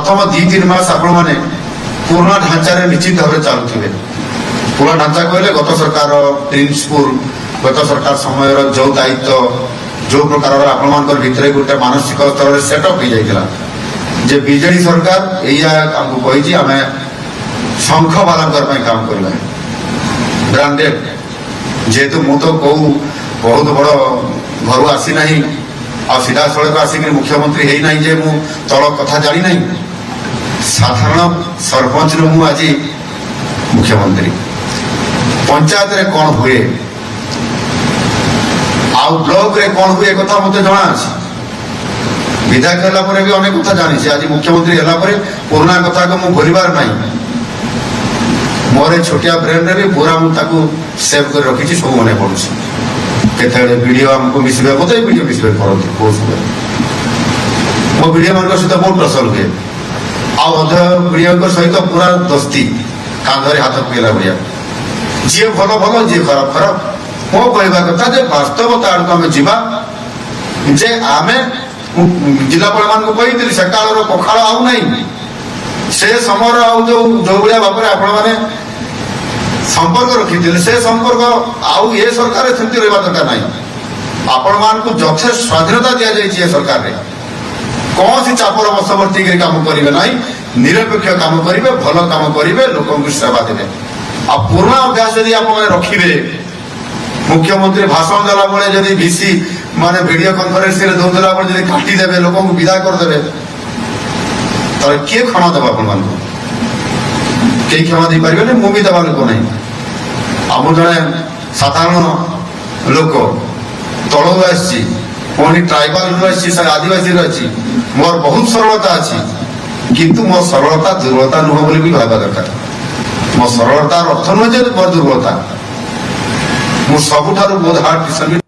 प्रथम 2-3 मास आपण माने पुराना ढांचा निश्चित भाव चलुवे। पुराना ढांचा कहले गत सरकार प्रिंसिपल गत सरकार समय जो दायित्व जो प्रकार आपण भितर गोटे मानसिक स्तर सेटअप हो जाता जे बीजेडी सरकार यू कही आम शंख बालांकर काम करवा ब्रांडेड जेहेतु मु तो कौ बहुत बड़ घर आसी ना आ सीधा सड़क आसिक मुख्यमंत्री है ना जे मु तल कथा जानी ना साधारण सरपंच रु आज मुख्यमंत्री पंचायत रे कौन हुए आ ब्लॉक रे कौन हुए कथा मत जना विधायक है भी अनेक कथा जानी आज मुख्यमंत्री है पुराना कथा को मुझे भूलबार ना मोर छोटिया ब्रेन रे भी पूरा मुझे सेव कर रखी सब मन पड़ू केत वीडियो आमको मिसबे मत वीडियो मिसबे करते मो वीडियो मान सहित बहुत प्रसन्न हुए वीडियो सहित पूरा दोस्ती कांधरे हाथ पकेला भाया जी भल भल जी खराब खराब मो कहवा कथा वास्तवता आड़ आम जा जे आम जिलापाल मान कही से काल पखाड़ आउ ना से समय जो भाया भाव में आपण मैंने संपर्क रखी से संपर्क आउ ये सरकार सेमती रहा दरकार ना आपण मान को यथेष स्वाधीनता दि जाए सरकार रे कौन सी चापर बसवर्ती काम करेंगे ना निरपेक्ष काम करेंगे भल काम करेंगे लोक सेवा देवे आ पुराना अभ्यास यदि आप रखिए मुख्यमंत्री भाषण देला बेले जदि भिसी माने वीडियो कॉन्फ्रेंस रे दौला बेले काटिदेवे लोक विदा करदे तो किए क्षमा देव आपण कई क्षमा दे पारे मुझे देवा लोक ना आम जड़े साधारण लोक तलू आसी ट्राइबाल आदिवासी अच्छी मोर बहुत सरलता अच्छी किंतु मो सरलता दुर्बलता नुह बोली भी भाव दरकार मो सरलतार अर्थ नुहे मोर दुर्बलता मु सबुठ बहुत हार्ड डिसीजन